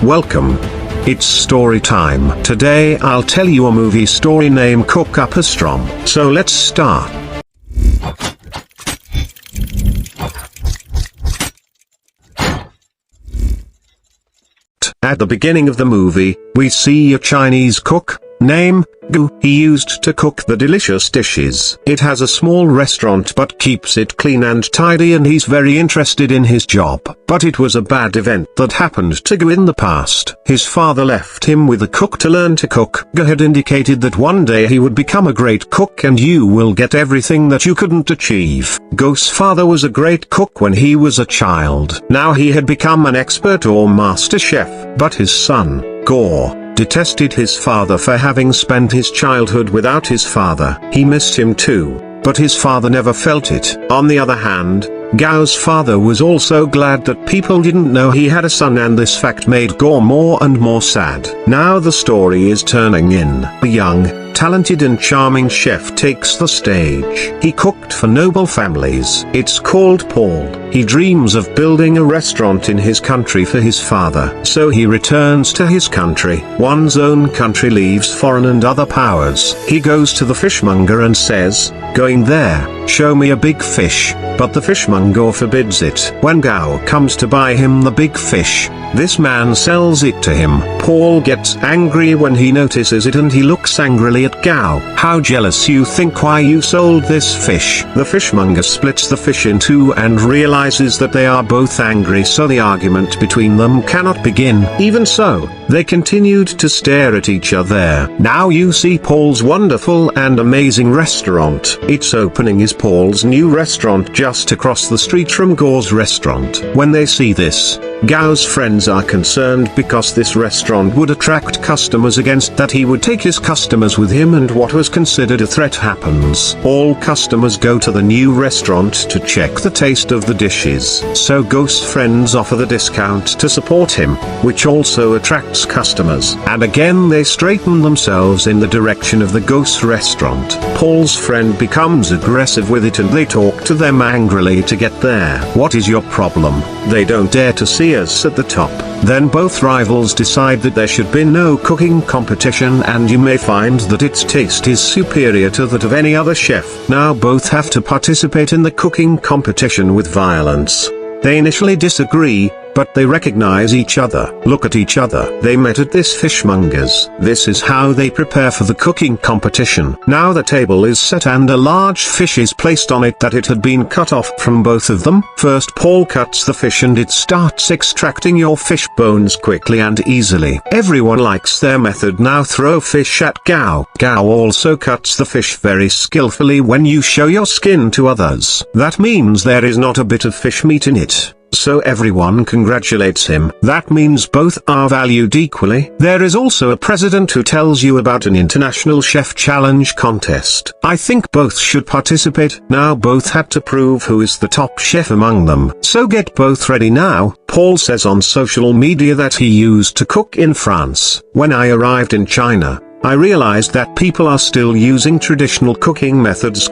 Welcome. It's story time. Today I'll tell you a movie story named Cook Up a Storm. So let's start. At the beginning of the movie, we see a Chinese cook, name Gu. He used to cook the delicious dishes. It has a small restaurant but keeps it clean and tidy, and he's very interested in his job. But it was a bad event that happened to Gu in the past. His father left him with a cook to learn to cook. Gu had indicated that one day he would become a great cook and you will get everything that you couldn't achieve. Gu's father was a great cook when he was a child. Now he had become an expert or master chef. But his son, Gore, detested his father for having spent his childhood without his father. He missed him too, but his father never felt it. On the other hand, Gao's father was also glad that people didn't know he had a son, and this fact made Gore more and more sad. Now the story is turning in. A young, talented and charming chef takes the stage. He cooked for noble families. It's called Paul. He dreams of building a restaurant in his country for his father. So he returns to his country. One's own country leaves foreign and other powers. He goes to the fishmonger and says, "Going there, show me a big fish." But the fishmonger forbids it. When Gao comes to buy him the big fish, this man sells it to him. Paul gets angry when he notices it and he looks angrily at Gao. "How jealous you think, why you sold this fish?" The fishmonger splits the fish in two and realizes that they are both angry, so the argument between them cannot begin. Even so, they continued to stare at each other. Now you see Paul's wonderful and amazing restaurant. Its opening is Paul's new restaurant just across the street from Gore's restaurant. When they see this, Gao's friends are concerned because this restaurant would attract customers. Against that, he would take his customers with him, and what was considered a threat happens. All customers go to the new restaurant to check the taste of the dishes. So Gao's friends offer the discount to support him, which also attracts customers. And again they straighten themselves in the direction of the Gao's restaurant. Paul's friend becomes aggressive with it and they talk to them angrily to get there. "What is your problem? They don't dare to see us at the top." Then both rivals decide that there should be no cooking competition, and you may find that its taste is superior to that of any other chef. Now both have to participate in the cooking competition with violence. They initially disagree, but they recognize each other. Look at each other. They met at this fishmonger's. This is how they prepare for the cooking competition. Now the table is set and a large fish is placed on it that it had been cut off from both of them. First Paul cuts the fish and it starts extracting your fish bones quickly and easily. Everyone likes their method. Now throw fish at Gao. Gao also cuts the fish very skillfully. When you show your skin to others, that means there is not a bit of fish meat in it. So everyone congratulates him. That means both are valued equally. There is also a president who tells you about an international chef challenge contest. I think both should participate. Now both had to prove who is the top chef among them. So get both ready now. Paul says on social media that he used to cook in France. "When I arrived in China, I realized that people are still using traditional cooking methods.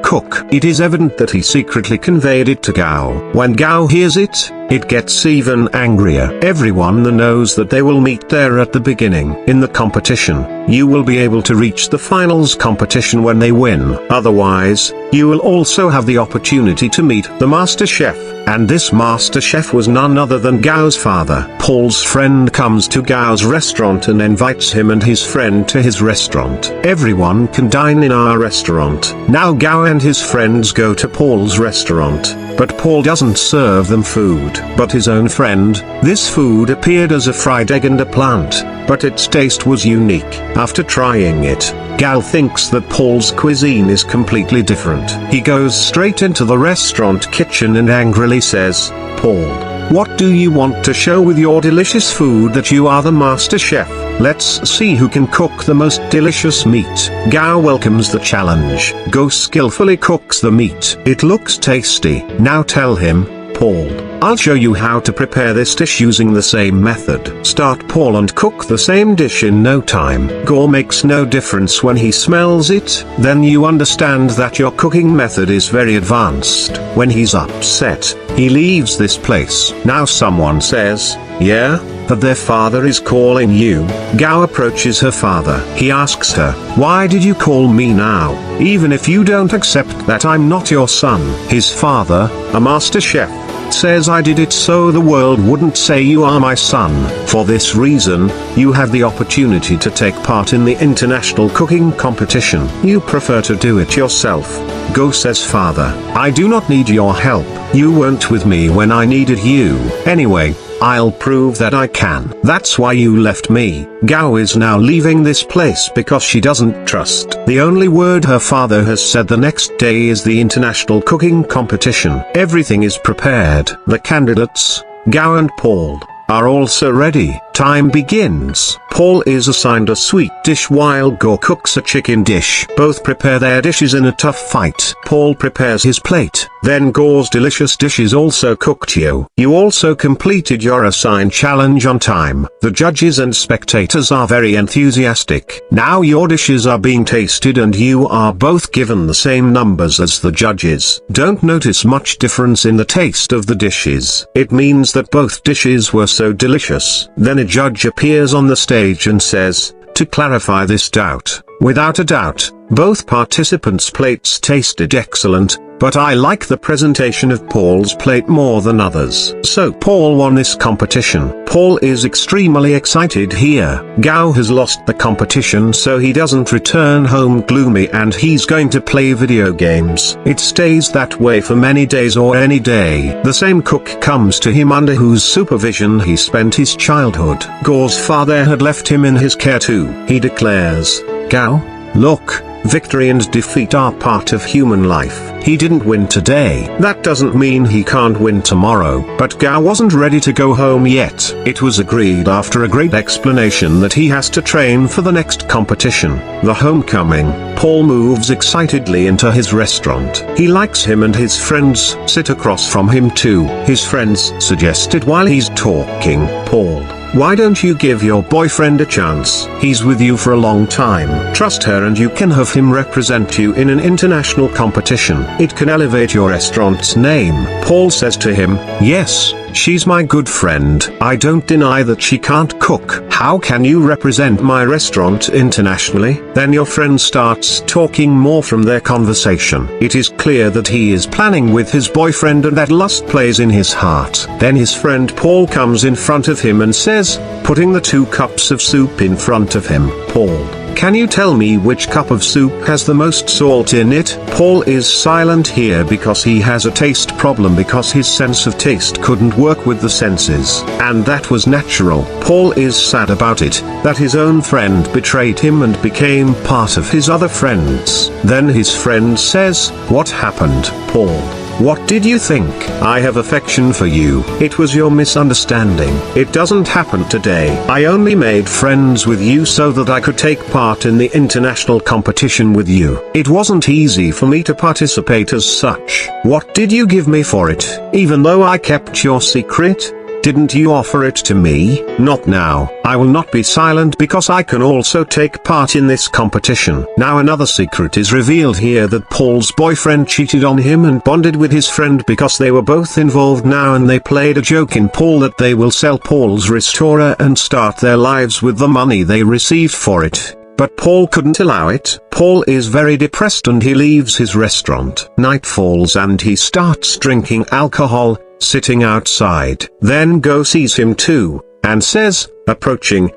It is evident that he secretly conveyed it to Gao. When Gao hears it, it gets even angrier. Everyone knows that they will meet there at the beginning. In the competition, you will be able to reach the finals competition when they win. Otherwise, you will also have the opportunity to meet the master chef. And this master chef was none other than Gao's father. Paul's friend comes to Gao's restaurant and invites him and his friend to his restaurant. "Everyone can dine in our restaurant." Now Gao and his friends go to Paul's restaurant, but Paul doesn't serve them food, but his own friend. This food appeared as a fried egg and a plant, but its taste was unique. After trying it, Gao thinks that Paul's cuisine is completely different. He goes straight into the restaurant kitchen and angrily says, "Paul, what do you want to show with your delicious food? That you are the master chef? Let's see who can cook the most delicious meat." Gao welcomes the challenge. Gao skillfully cooks the meat. It looks tasty. Now tell him, "Paul, I'll show you how to prepare this dish using the same method." Start Paul and cook the same dish in no time. Gore makes no difference when he smells it. Then you understand that your cooking method is very advanced. When he's upset, he leaves this place. Now someone says, "Yeah, that their father is calling you. Gao approaches her father. He asks her, "Why did you call me now, even if you don't accept that I'm not your son?" His father, a master chef, says, "I did it so the world wouldn't say you are my son. For this reason, you have the opportunity to take part in the international cooking competition. You prefer to do it yourself." Go says, "Father, I do not need your help. You weren't with me when I needed you. Anyway, I'll prove that I can. That's why you left me." Gao is now leaving this place because she doesn't trust the only word her father has said. The next day is the international cooking competition. Everything is prepared. The candidates, Gao and Paul, are also ready. Time begins. Paul is assigned a sweet dish while Go cooks a chicken dish. Both prepare their dishes in a tough fight. Paul prepares his plate, then Go's delicious dish is also cooked. You also completed your assigned challenge on time. The judges and spectators are very enthusiastic. Now your dishes are being tasted and you are both given the same numbers as the judges. Don't notice much difference in the taste of the dishes. It means that both dishes were so delicious. Then a judge appears on the stage and says, to clarify this doubt, without a doubt, both participants' plates tasted excellent, but I like the presentation of Paul's plate more than others. So Paul won this competition. Paul is extremely excited here. Gao has lost the competition, so he doesn't return home gloomy and he's going to play video games. It stays that way for many days or any day. The same cook comes to him under whose supervision he spent his childhood. Go's father had left him in his care too. He declares, "Gao, look, victory and defeat are part of human life. He didn't win today. That doesn't mean he can't win tomorrow." But Gao wasn't ready to go home yet. It was agreed after a great explanation that he has to train for the next competition, the homecoming. Paul moves excitedly into his restaurant. He likes him and his friends sit across from him too. His friends suggested while he's talking, "Paul, why don't you give your boyfriend a chance? He's with you for a long time. Trust her and you can have him represent you in an international competition. It can elevate your restaurant's name." Paul says to him, "Yes, she's my good friend. I don't deny that she can't cook. How can you represent my restaurant internationally?" Then your friend starts talking more from their conversation. It is clear that he is planning with his boyfriend and that lust plays in his heart. Then his friend Paul comes in front of him and says, putting the 2 cups of soup in front of him, "Paul, can you tell me which cup of soup has the most salt in it?" Paul is silent here because he has a taste problem because his sense of taste couldn't work with the senses. And that was natural. Paul is sad about it, that his own friend betrayed him and became part of his other friends. Then his friend says, "What happened, Paul? What did you think? I have affection for you. It was your misunderstanding. It doesn't happen today. I only made friends with you so that I could take part in the international competition with you. It wasn't easy for me to participate as such. What did you give me for it, even though I kept your secret? Didn't you offer it to me? Not now. I will not be silent because I can also take part in this competition." Now another secret is revealed here, that Paul's boyfriend cheated on him and bonded with his friend because they were both involved now, and they played a joke in Paul that they will sell Paul's restaurant and start their lives with the money they received for it. But Paul couldn't allow it. Paul is very depressed and he leaves his restaurant. Night falls and he starts drinking alcohol, sitting outside. Then Go sees him too, and says, approaching,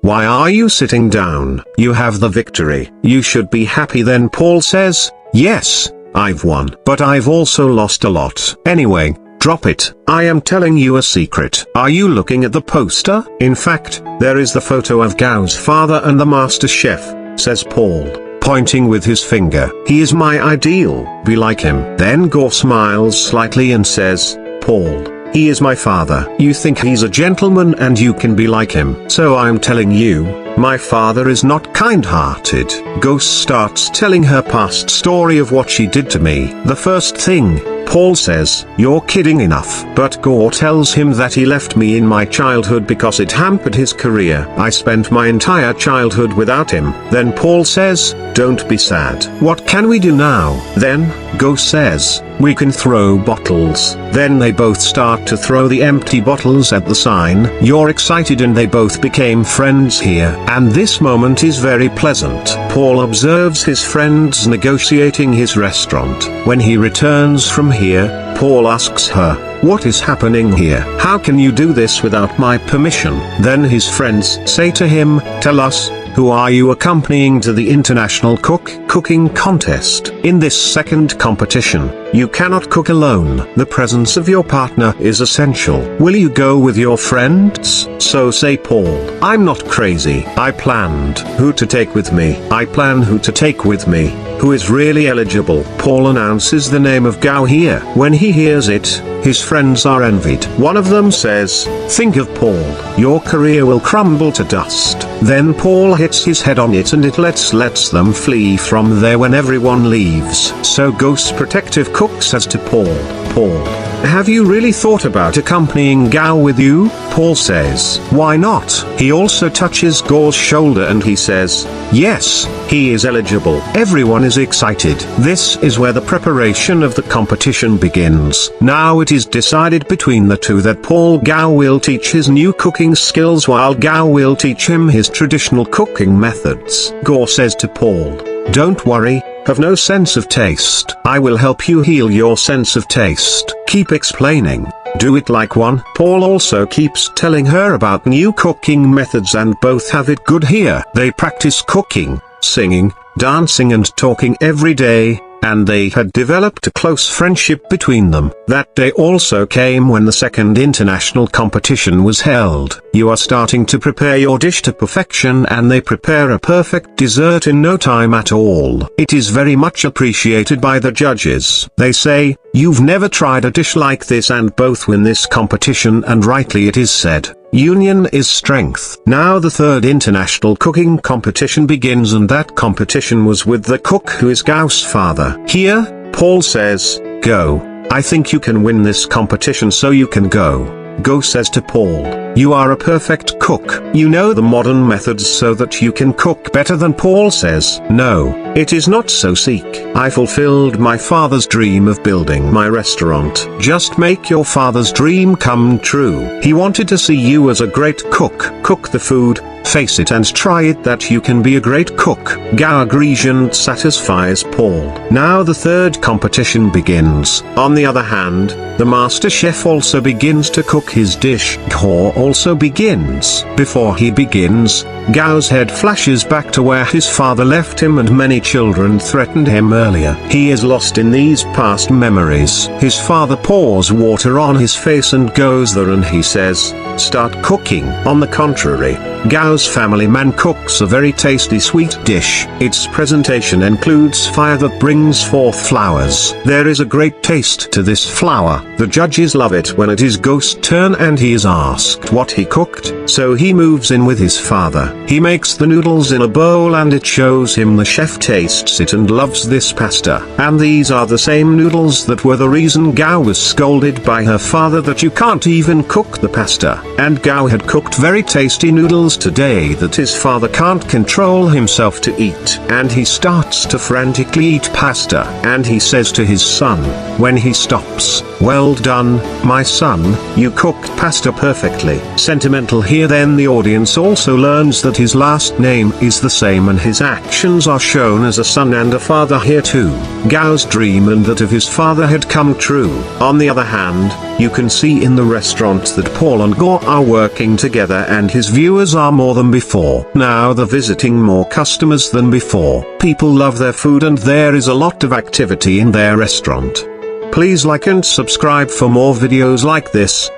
"Why are you sitting down? You have the victory. You should be happy." Then Paul says, "Yes, I've won. But I've also lost a lot. Anyway, drop it. I am telling you a secret. Are you looking at the poster? In fact, there is the photo of Gao's father and the master chef," says Paul, pointing with his finger. "He is my ideal. Be like him." Then Go smiles slightly and says, "Paul, he is my father. You think he's a gentleman and you can be like him. So I'm telling you, my father is not kind-hearted." Ghost starts telling her past story of what she did to me. The first thing, Paul says, "You're kidding enough." But Go tells him that he left me in my childhood because it hampered his career. "I spent my entire childhood without him." Then Paul says, "Don't be sad. What can we do now?" Then, Go says, we can throw bottles. Then they both start to throw the empty bottles at the sign. You're excited and they both became friends here. And this moment is very pleasant. Paul observes his friends negotiating his restaurant. When he returns from here, Paul asks her, "What is happening here? How can you do this without my permission?" Then his friends say to him, "Tell us, who are you accompanying to the International Cooking Contest? In this second competition, you cannot cook alone. The presence of your partner is essential. Will you go with your friends?" So say Paul, "I'm not crazy. I planned who to take with me. I plan who to take with me. Who is really eligible?" Paul announces the name of Gao here. When he hears it, his friends are envied. One of them says, "Think of Paul. Your career will crumble to dust." Then Paul hits his head on it and it lets them flee from there when everyone leaves. So Ghost's protective cook says to Paul, "Paul, have you really thought about accompanying Gao with you?" Paul says, "Why not?" He also touches Gao's shoulder and he says, "Yes, he is eligible." Everyone is excited. This is where the preparation of the competition begins. Now it is decided between the two that Paul Gao will teach his new cooking skills while Gao will teach him his traditional cooking methods. Gao says to Paul, "Don't worry, have no sense of taste. I will help you heal your sense of taste. Keep explaining. Do it like one." Paul also keeps telling her about new cooking methods and both have it good here. They practice cooking, singing, dancing and talking every day, and they had developed a close friendship between them. That day also came when the second international competition was held. You are starting to prepare your dish to perfection and they prepare a perfect dessert in no time at all. It is very much appreciated by the judges. They say, "You've never tried a dish like this," and both win this competition, and rightly it is said, "Union is strength." Now the third international cooking competition begins and that competition was with the cook who is Gao's father. Here, Paul says, "Go, I think you can win this competition so you can go." Gao says to Paul, "You are a perfect cook. You know the modern methods so that you can cook better than." Paul says, "No, it is not so. Seek. I fulfilled my father's dream of building my restaurant. Just make your father's dream come true. He wanted to see you as a great cook. Cook the food, face it and try it that you can be a great cook." Gao agrees and satisfies Paul. Now the third competition begins. On the other hand, the master chef also begins to cook his dish. Gao also begins. Before he begins, Gao's head flashes back to where his father left him and many children threatened him earlier. He is lost in these past memories. His father pours water on his face and goes there and he says, "Start cooking." On the contrary, Gao's family man cooks a very tasty sweet dish. Its presentation includes fire that brings forth flowers. There is a great taste to this flower. The judges love it when it is Ghost's turn and he is asked what he cooked, so he moves in with his father. He makes the noodles in a bowl and it shows him the chef tastes it and loves this pasta. And these are the same noodles that were the reason Gao was scolded by her father that you can't even cook the pasta. And Gao had cooked very tasty noodles today that his father can't control himself to eat. And he starts to frantically eat pasta. And he says to his son, when he stops, "Well done, my son, you cooked pasta perfectly." Sentimental here. Then the audience also learns that his last name is the same and his actions are shown as a son and a father here too. Gao's dream and that of his father had come true. On the other hand, you can see in the restaurant that Paul and Gao are working together and his viewers are more than before. Now they're visiting more customers than before. People love their food and there is a lot of activity in their restaurant. Please like and subscribe for more videos like this.